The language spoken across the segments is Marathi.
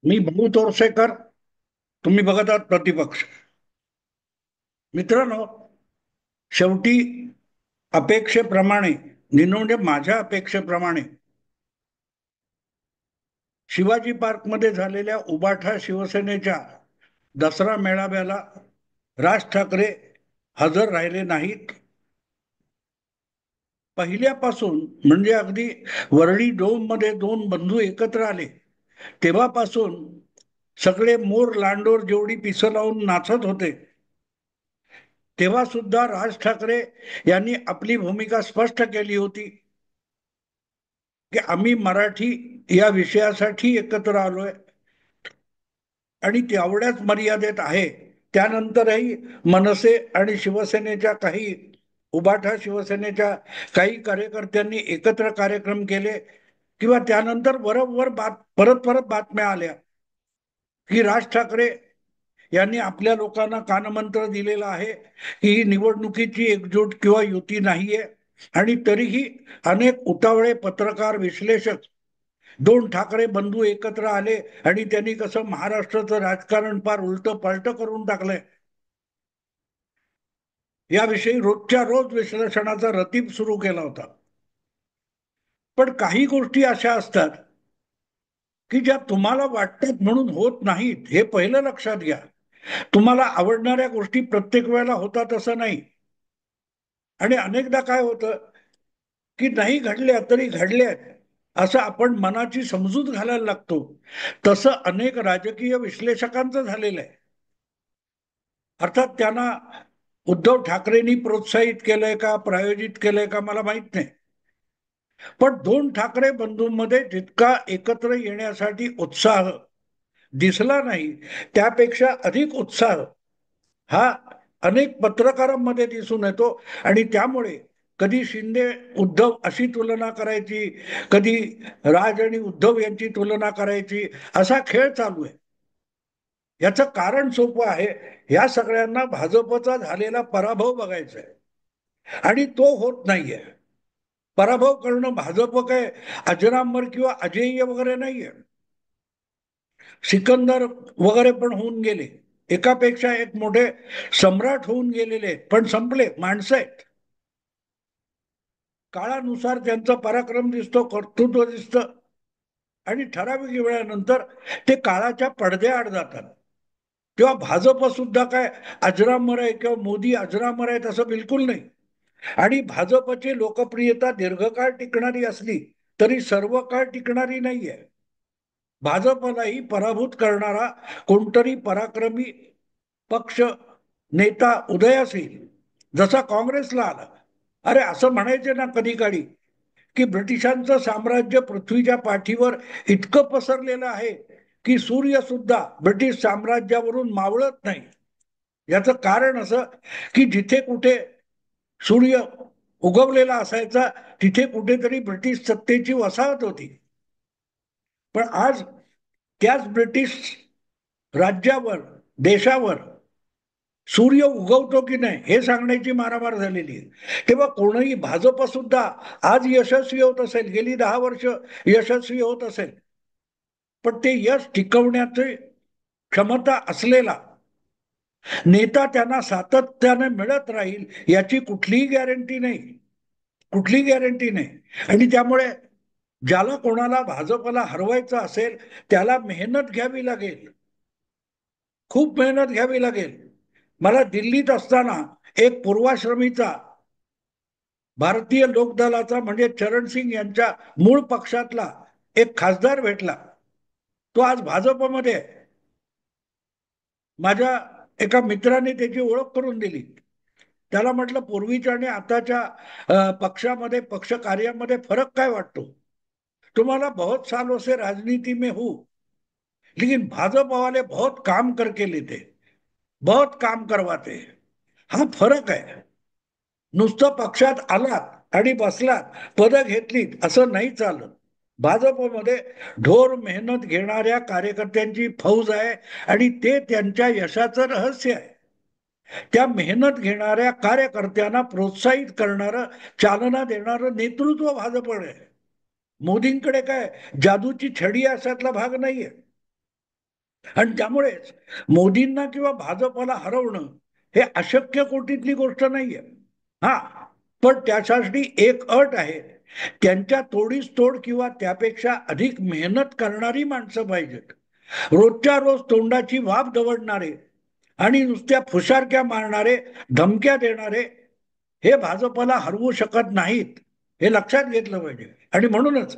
मी भाऊ तोरसेकर. तुम्ही बघत आहात प्रतिपक्ष. मित्रांनो, शेवटी अपेक्षेप्रमाणे म्हणजे माझ्या अपेक्षेप्रमाणे शिवाजी पार्कमध्ये झालेल्या उबाठा शिवसेनेच्या दसरा मेळाव्याला राज ठाकरे हजर राहिले नाहीत. पहिल्यापासून म्हणजे अगदी वरळी डोम मध्ये दोन बंधू एकत्र आले तेव्हापासून सगळे मोर लांडोर जेवढी पिसं लावून नाचत होते, तेव्हा सुद्धा राज ठाकरे यांनी आपली भूमिका स्पष्ट केली होती की आम्ही मराठी या विषयासाठी एकत्र आलोय आणि तेवढ्याच मर्यादेत आहे. त्यानंतरही मनसे आणि शिवसेनेच्या काही उबाठा शिवसेनेच्या काही कार्यकर्त्यांनी एकत्र कार्यक्रम केले किंवा त्यानंतर बरोबर परत परत बातम्या आल्या की राज ठाकरे यांनी आपल्या लोकांना कानमंत्र दिलेला आहे की ही निवडणुकीची एकजूट किंवा युती नाहीये. आणि तरीही अनेक उतावळे पत्रकार विश्लेषक दोन ठाकरे बंधू एकत्र आले आणि त्यांनी कसं महाराष्ट्राचं राजकारण फार उलट पालट करून टाकलंय याविषयी रोजच्या रोज विश्लेषणाचा रतीब सुरू केला होता. पण काही गोष्टी अशा असतात की ज्या तुम्हाला वाटतात म्हणून होत नाहीत, हे पहिलं लक्षात घ्या. तुम्हाला आवडणाऱ्या गोष्टी प्रत्येक वेळेला होतात असं नाही. आणि अनेकदा काय होतं की नाही घडल्या तरी घडल्यात असं आपण मनाची समजूत घालायला लागतो. तसं अनेक राजकीय विश्लेषकांचं झालेलं आहे. अर्थात त्यांना उद्धव ठाकरेंनी प्रोत्साहित केलंय का प्रायोजित केलंय का मला माहित नाही. पण दोन ठाकरे बंधूंमध्ये जितका एकत्र येण्यासाठी उत्साह दिसला नाही, त्यापेक्षा अधिक उत्साह हा अनेक पत्रकारांमध्ये दिसून येतो. आणि त्यामुळे कधी शिंदे उद्धव अशी तुलना करायची, कधी राज आणि उद्धव यांची तुलना करायची, असा खेळ चालू आहे. याचं कारण सोपं आहे. या सगळ्यांना भाजपचा झालेला पराभव बघायचा आहे आणि तो होत नाहीये. पराभव करणं भाजप काय अजरामर किंवा अजेय वगैरे नाहीये. सिकंदर वगैरे पण होऊन गेले, एकापेक्षा एक मोठे सम्राट होऊन गेलेले, पण संपले. माणसं आहेत. काळानुसार त्यांचा पराक्रम दिसतो, कर्तृत्व दिसतं आणि ठराविक वेळानंतर ते काळाच्या पडद्याआड जातात. तेव्हा भाजप सुद्धा काय अजरामर आहे किंवा मोदी अजरामर आहेत असं बिलकुल नाही. आणि भाजपची लोकप्रियता दीर्घकाळ टिकणारी असली तरी सर्व काळ टिकणारी नाहीये. भाजपलाही पराभूत करणारा कोणतरी पराक्रमी पक्ष नेता उदयास येईल, जसा काँग्रेसला आला. अरे असं म्हणायचे ना कधी काळी की ब्रिटिशांचं साम्राज्य पृथ्वीच्या पाठीवर इतकं पसरलेलं आहे की सूर्य सुद्धा ब्रिटिश साम्राज्यावरून मावळत नाही. याचं कारण असं की जिथे कुठे सूर्य उगवलेला असायचा तिथे कुठेतरी ब्रिटिश सत्तेची वसाहत होती. पण आज त्याच ब्रिटिश राज्यावर, देशावर सूर्य उगवतो की नाही हे सांगण्याची मारामार झालेली आहे. तेव्हा कोणीही भाजप सुद्धा आज यशस्वी होत असेल, गेली 10 वर्ष यशस्वी होत असेल, पण ते यश टिकवण्याची क्षमता असलेला नेता त्यांना सातत्याने मिळत राहील याची कुठलीही गॅरंटी नाही. कुठलीही गॅरंटी नाही. आणि त्यामुळे ज्याला कोणाला भाजपला हरवायचं असेल त्याला मेहनत घ्यावी लागेल, खूप मेहनत घ्यावी लागेल. मला दिल्लीत असताना एक पूर्वाश्रमीचा भारतीय लोकदलाचा म्हणजे चरणसिंग यांच्या मूळ पक्षातला एक खासदार भेटला. तो आज भाजपमध्ये आहे. माझ्या एका मित्राने त्याची ओळख करून दिली. त्याला म्हटलं पूर्वीच्या आणि आताच्या पक्षामध्ये पक्ष कार्यामध्ये फरक काय वाटतो. तुम्हाला बहुत सालों से राजनीति में हूं, लेकिन भाजपा वाले बहुत काम करके लेते, बहुत काम करवाते. हा फरक आहे. नुसतं पक्षात आलात आणि बसलात, पदं घेतलीत असं नाही चालत. भाजपमध्ये ढोर मेहनत घेणाऱ्या कार्यकर्त्यांची फौज आहे आणि ते त्यांच्या यशाचं रहस्य आहे. त्या मेहनत घेणाऱ्या कार्यकर्त्यांना प्रोत्साहित करणारं, चालना देणारं नेतृत्व भाजपकडे आहे. मोदींकडे काय जादूची छडी असातला भाग नाहीये. आणि त्यामुळेच मोदींना किंवा भाजपला हरवणं हे अशक्य कोटीतली गोष्ट नाहीये. हा, पण त्यासाठी एक अट आहे, त्यांच्या तोडीस तोड किंवा त्यापेक्षा अधिक मेहनत करणारी माणसं पाहिजेत. रोजच्या रोज तोंडाची वाफ दवडणारे आणि नुसत्या फुशारक्या मारणारे, धमक्या देणारे हे भाजपला हरवू शकत नाहीत, हे लक्षात घेतलं पाहिजे. आणि म्हणूनच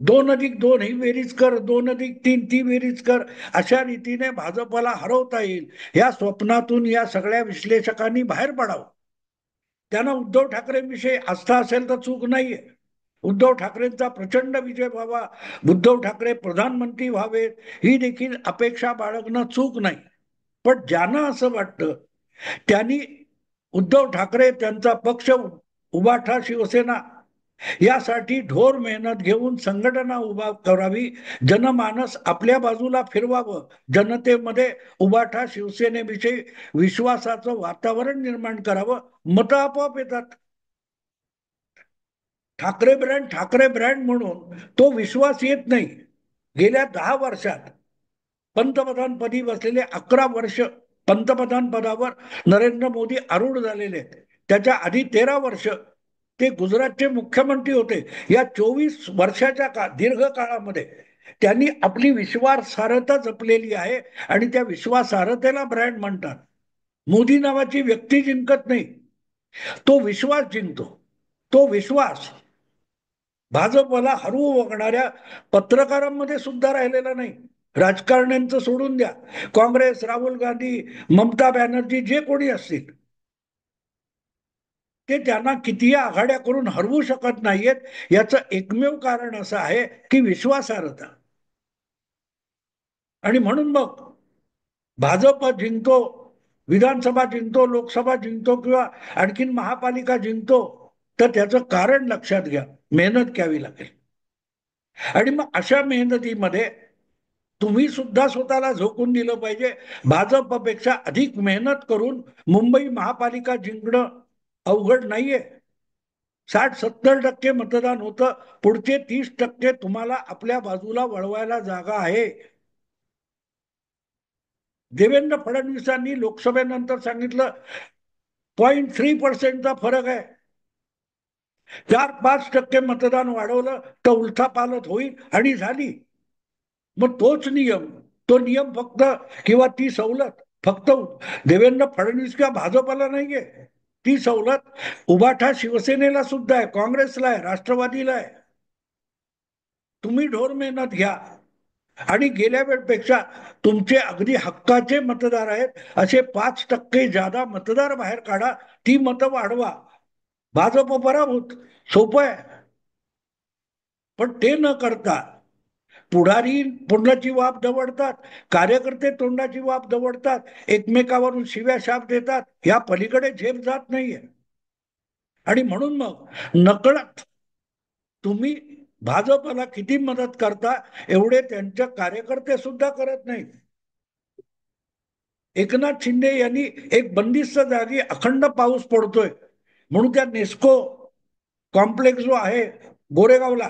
2+2 ही बेरीज कर, 2+3 ती बेरीज कर, अशा रीतीने भाजपला हरवता येईल या स्वप्नातून या सगळ्या विश्लेषकांनी बाहेर पडावं. त्यांना उद्धव ठाकरेंविषयी आस्था असेल तर चूक नाहीये. उद्धव ठाकरेंचा प्रचंड विजय व्हावा, उद्धव ठाकरे प्रधानमंत्री व्हावेत, ही देखील अपेक्षा बाळगणं चूक नाही. पण ज्यांना असं वाटतं त्यांनी उद्धव ठाकरे, त्यांचा पक्ष, उभाठा शिवसेना यासाठी ढोर मेहनत घेऊन संघटना उभा करावी, जनमानस आपल्या बाजूला फिरवावं, जनतेमध्ये उभाठा शिवसेनेविषयी विश्वासाचं वातावरण निर्माण करावं, मतं आपोआप येतात. ठाकरे ब्रँड म्हणून तो विश्वास येत नाही. गेल्या 10 वर्षात पंतप्रधानपदी बसलेले 11 वर्ष पंतप्रधान पदावर नरेंद्र मोदी आरूढ झालेले आहेत. त्याच्या आधी 13 वर्ष ते गुजरातचे मुख्यमंत्री होते. या 24 वर्षाच्या दीर्घ काळामध्ये त्यांनी आपली विश्वासार्हता जपलेली आहे आणि त्या विश्वासार्हतेला ब्रँड म्हणतात. मोदी नावाची व्यक्ती जिंकत नाही, तो विश्वास जिंकतो. तो विश्वास भाजपला हरवू बघणाऱ्या पत्रकारांमध्ये सुद्धा राहिलेला नाही. राजकारण्यांचं सोडून द्या, काँग्रेस, राहुल गांधी, ममता बॅनर्जी जे कोणी असतील ते त्यांना कितीही आघाड्या करून हरवू शकत नाहीयेत. याचं एकमेव कारण असं आहे की विश्वासार्हता. आणि म्हणून मग भाजप जिंकतो, विधानसभा जिंकतो, लोकसभा जिंकतो किंवा आणखीन महापालिका जिंकतो, तर त्याचं कारण लक्षात घ्या, मेहनत घ्यावी लागेल. आणि मग अशा मेहनतीमध्ये तुम्ही सुद्धा स्वतःला झोकून दिलं पाहिजे. भाजपपेक्षा अधिक मेहनत करून मुंबई महापालिका जिंकणं अवघड नाहीये. 60-70% मतदान होतं, पुढचे 30% तुम्हाला आपल्या बाजूला वळवायला जागा आहे. देवेंद्र फडणवीसांनी लोकसभेनंतर सांगितलं 0.3%चा फरक आहे. 4-5% मतदान वाढवलं तर उलथापालथ होईल, आणि झाली. मग तोच नियम, तो नियम फक्त किंवा ती सवलत फक्त देवेंद्र फडणवीस किंवा भाजपला नाहीये. ती सवलत उभाठा शिवसेनेला सुद्धा आहे, काँग्रेसला आहे, राष्ट्रवादीला आहे. तुम्ही ढोर मेहनत घ्या आणि गेल्या वेळपेक्षा तुमचे अगदी हक्काचे मतदार आहेत असे 5% जादा मतदार बाहेर काढा, ती मतं वाढवा. भाजप पराभूत, सोपं आहे. पण ते न करता पुढारी तोंडाची वाफ दवडतात, कार्यकर्ते तोंडाची वाफ दवडतात, एकमेकावरून शिव्या शाप देतात, या पलीकडे झेप जात नाहीये. आणि म्हणून मग नकळत तुम्ही भाजपला किती मदत करता एवढे त्यांचे कार्यकर्ते सुद्धा करत नाहीत. एकनाथ शिंदे यांनी एक बंदिस्त जागी अखंड पाऊस पडतोय म्हणून त्या नेस्को कॉम्प्लेक्स जो आहे गोरेगावला,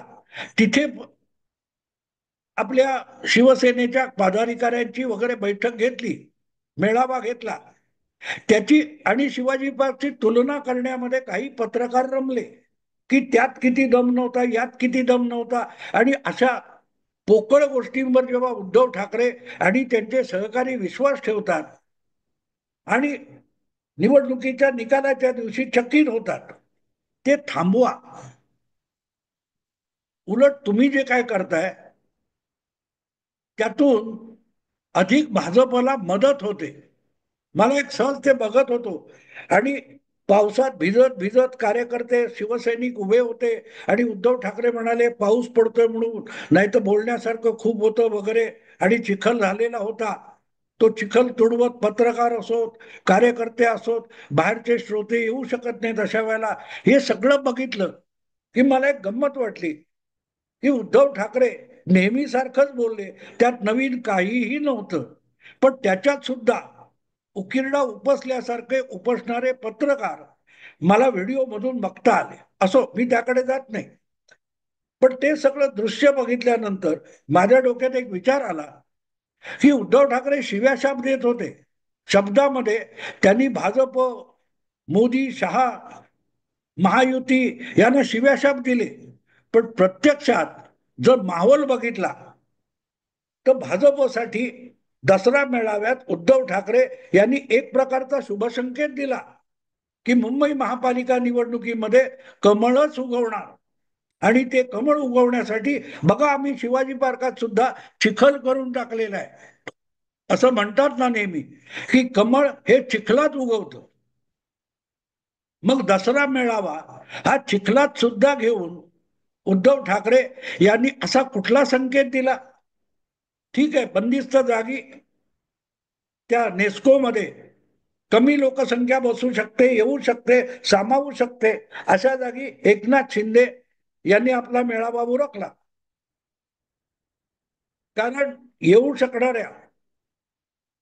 तिथे आपल्या शिवसेनेच्या पदाधिकाऱ्यांची वगैरे बैठक घेतली, मेळावा घेतला. त्याची आणि शिवाजी पार्कची तुलना करण्यामध्ये काही पत्रकार रमले की त्यात किती दम नव्हता, यात किती दम नव्हता. आणि अशा पोकळ गोष्टींवर जेव्हा उद्धव ठाकरे आणि त्यांचे सहकारी विश्वास ठेवतात आणि निवडणुकीच्या निकालाच्या दिवशी चकित होतात, ते थांबवा. उलट तुम्ही जे काय करताय त्यातून अधिक भाजपला मदत होते. मला एक सहज ते बघत होतो आणि पावसात भिजत भिजत कार्यकर्ते शिवसैनिक उभे होते आणि उद्धव ठाकरे म्हणाले पाऊस पडतोय म्हणून, नाही तर बोलण्यासारखं खूप होतं वगैरे, आणि चिखल झालेला होता. तो चिखल तुडवत पत्रकार असोत, कार्यकर्ते असोत, बाहेरचे श्रोते येऊ शकत नाहीत अशा वेळेला. हे सगळं बघितलं की मला एक गंमत वाटली की उद्धव ठाकरे नेहमी सारखंच बोलले, त्यात नवीन काहीही नव्हतं. पण त्याच्यात सुद्धा उकिरडा उपसल्यासारखे उपसणारे पत्रकार मला व्हिडिओ मधून बघता आले. असो, मी त्याकडे जात नाही. पण ते सगळं दृश्य बघितल्यानंतर माझ्या डोक्यात एक विचार आला की उद्धव ठाकरे शिव्याशाप देत होते. शब्दामध्ये त्यांनी भाजप, मोदी, शहा, महायुती यांना शिव्याशाप दिले. पण प्रत्यक्षात जर माहोल बघितला तर भाजपसाठी दसरा मेळाव्यात उद्धव ठाकरे यांनी एक प्रकारचा शुभसंकेत दिला की मुंबई महापालिका निवडणुकीमध्ये कमळच उगवणार. आणि ते कमळ उगवण्यासाठी बघा आम्ही शिवाजी पार्कात सुद्धा चिखल करून टाकलेला आहे. असं म्हणतात ना नेहमी की कमळ हे चिखलात उगवतं. मग दसरा मेळावा हा चिखलात सुद्धा घेऊन उद्धव ठाकरे यांनी असा कुठला संकेत दिला? ठीक आहे, बंदिस्त जागी त्या नेस्कोमध्ये कमी लोकसंख्या बसू शकते, येऊ शकते, सामावू शकते, अशा जागी एकनाथ शिंदे यांनी आपला मेळावा उरकला. कारण येऊ शकणाऱ्या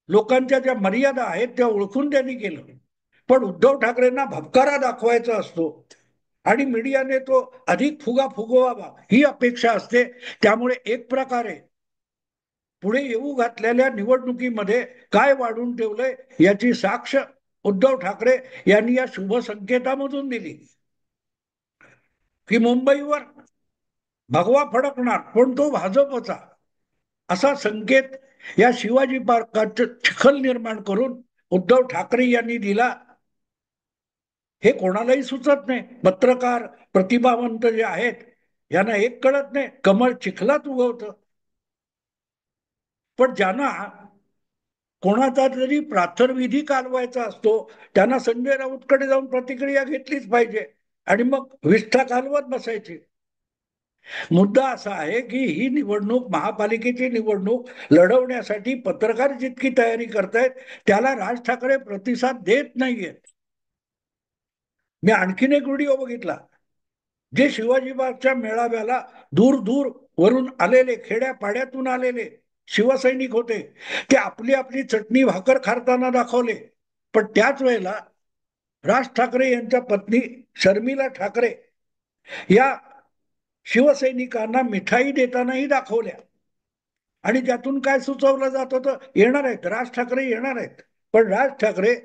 लोकांच्या ज्या मर्यादा आहेत त्या ओळखून त्यांनी केलं. पण उद्धव ठाकरेंना भपकारा दाखवायचा असतो आणि मीडियाने तो अधिक फुगा फुगवावा ही अपेक्षा असते. त्यामुळे एक प्रकारे पुढे येऊ घातलेल्या निवडणुकीमध्ये काय वाढून ठेवलंय याची साक्ष उद्धव ठाकरे यांनी या शुभ संकेतामधून दिली की मुंबईवर भगवा फडकणार पण तो भाजपचा, असा संकेत या शिवाजी पार्कात चिखल निर्माण करून उद्धव ठाकरे यांनी दिला. हे कोणालाही सुचत नाही. पत्रकार, प्रतिभावंत जे आहेत यांना एक कळत नाही, कमळ चिखलात उगवतं. पण ज्यांना कोणाचा तरी प्रार्थरविधी कालवायचा असतो त्यांना संजय राऊतकडे जाऊन प्रतिक्रिया घेतलीच पाहिजे आणि मग विष्ठा कालवत बसायची. मुद्दा असा आहे की ही निवडणूक, महापालिकेची निवडणूक लढवण्यासाठी पत्रकार जितकी तयारी करतायत त्याला राज ठाकरे प्रतिसाद देत नाहीयेत. मी आणखीन एक व्हिडिओ बघितला. जे शिवाजी पार्कच्या मेळाव्याला दूर दूर वरून आलेले, खेड्यापाड्यातून आलेले शिवसैनिक होते, ते आपली आपली चटणी भाकर खाताना दाखवले. पण त्याच वेळेला राज ठाकरे यांच्या पत्नी शर्मिला ठाकरे या शिवसैनिकांना मिठाई देतानाही दाखवल्या. आणि त्यातून काय सुचवलं जात होतं? येणार आहेत, राज ठाकरे येणार आहेत. पण राज ठाकरे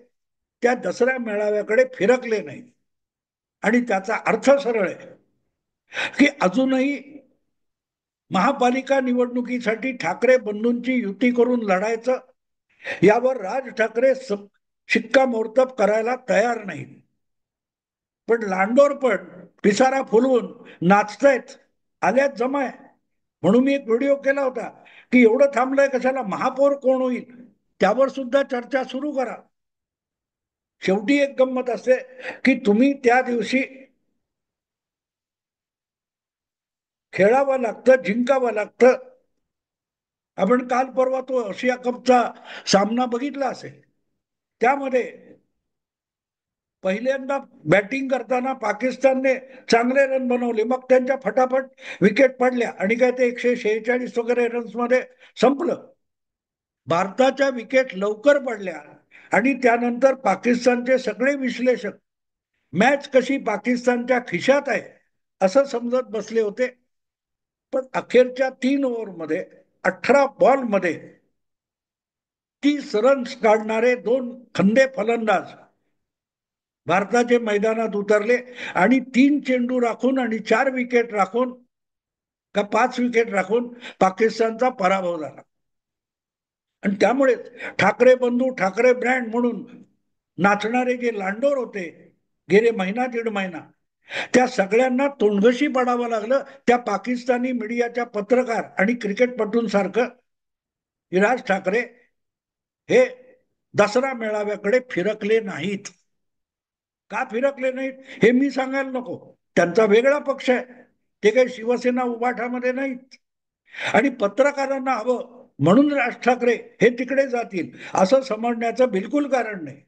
त्या दसऱ्या मेळाव्याकडे फिरकले नाही. आणि त्याचा अर्थ सरळ आहे की अजूनही महापालिका निवडणुकीसाठी ठाकरे बंधूंची युती करून लढायचं यावर राज ठाकरे शिक्कामोर्तब करायला तयार नाहीत. पण लांडोर पण पिसारा फुलवून नाचतायत, आल्यात जमाय. म्हणून मी एक व्हिडिओ केला होता की एवढं थांबलंय कशाला, महापौर कोण होईल त्यावर सुद्धा चर्चा सुरू करा. शेवटी एक गंमत असते की तुम्ही त्या दिवशी खेळावं लागतं, जिंकावं लागतं. आपण काल परवा तो आशिया कपचा सामना बघितला असेल. त्यामध्ये पहिल्यांदा बॅटिंग करताना पाकिस्तानने चांगले रन बनवले, मग त्यांच्या फटाफट विकेट पडल्या आणि काय ते 146 वगैरे रन्स मध्ये संपलं. भारताच्या विकेट लवकर पडल्या आणि त्यानंतर पाकिस्तानचे सगळे विश्लेषक मॅच कशी पाकिस्तानच्या खिशात आहे असं समजत बसले होते. पण अखेरच्या 3 ओव्हरमध्ये 18 बॉलमध्ये 30 रन्स काढणारे 2 खंदे फलंदाज भारताचे मैदानात उतरले आणि 3 चेंडू राखून आणि 4 विकेट राखून का 5 विकेट राखून पाकिस्तानचा पराभव झाला. आणि त्यामुळेच ठाकरे बंधू, ठाकरे ब्रँड म्हणून नाचणारे जे लांडोर होते गेले महिना दीड महिना, त्या सगळ्यांना तोंडघशी पडावं लागलं त्या पाकिस्तानी मीडियाच्या पत्रकार आणि क्रिकेटपटूंसारखं. राज ठाकरे हे दसरा मेळाव्याकडे फिरकले नाहीत. का फिरकले नाहीत हे मी सांगायला नको, त्यांचा वेगळा पक्ष आहे, ते काही शिवसेना उभाठामध्ये नाहीत. आणि पत्रकारांना हवं म्हणून राज ठाकरे हे तिकडे जातील असं समजण्याचं बिलकुल कारण नाही.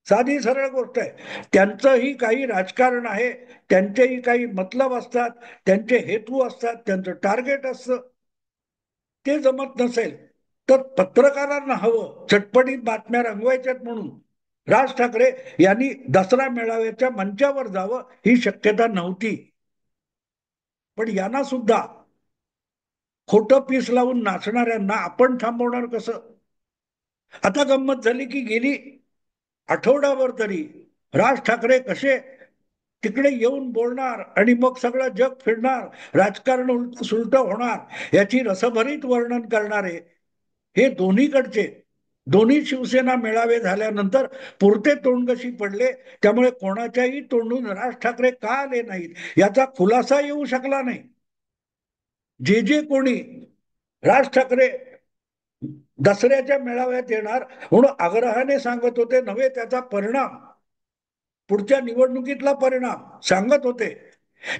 साधी सरळ गोष्ट आहे, त्यांचंही काही राजकारण आहे, त्यांचेही काही मतलब असतात, त्यांचे हेतू असतात, त्यांचं टार्गेट असतं. ते जमत नसेल तर पत्रकारांना हवं चटपटीत बातम्या रंगवायच्यात म्हणून राज ठाकरे यांनी दसरा मेळाव्याच्या मंचावर जावं ही शक्यता नव्हती. पण यांना सुद्धा खोटं पीस लावून नाचणाऱ्यांना आपण थांबवणार कसं? आता गंमत झाली की गेली आठवडाभर तरी राज ठाकरे कसे तिकडे येऊन बोलणार आणि मग सगळं जग फिरणार, राजकारण उलट सुलट होणार याची रसभरीत वर्णन करणारे हे दोन्हीकडचे दोन्ही शिवसेना मेळावे झाल्यानंतर पुरते तोंडगशी पडले. त्यामुळे कोणाच्याही तोंडून राज ठाकरे का आले नाहीत याचा खुलासा येऊ शकला नाही. जे कोणी राज ठाकरे दसऱ्याच्या मेळाव्यात येणार म्हणून आग्रहाने सांगत होते नव्हे, त्याचा परिणाम पुढच्या निवडणुकीतला परिणाम सांगत होते,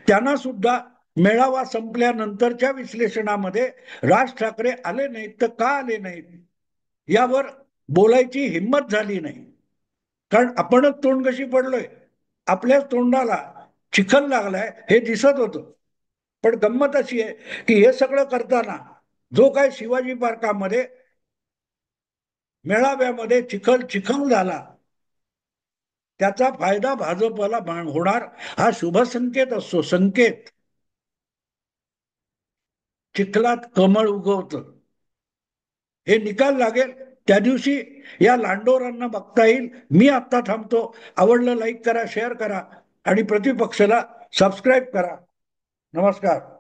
त्यांना सुद्धा मेळावा संपल्यानंतरच्या विश्लेषणामध्ये राज ठाकरे आले नाहीत तर का आले नाहीत यावर बोलायची हिंमत झाली नाही. कारण आपणच तोंड कशी पडलोय, आपल्याच तोंडाला चिखल लागलाय हे दिसत होतं. पण गंमत अशी आहे की हे सगळं करताना जो काय शिवाजी पार्कामध्ये मेळाव्यामध्ये चिखल चिखल झाला त्याचा फायदा भाजपला होणार हा शुभ संकेत असतो. संकेत चिखलात कमळ उगवतं हे निकाल लागेल त्या दिवशी या लांडोरांना बघता येईल. मी आता थांबतो. आवडलं लाईक करा, शेअर करा आणि प्रतिपक्षाला सबस्क्राईब करा. नमस्कार.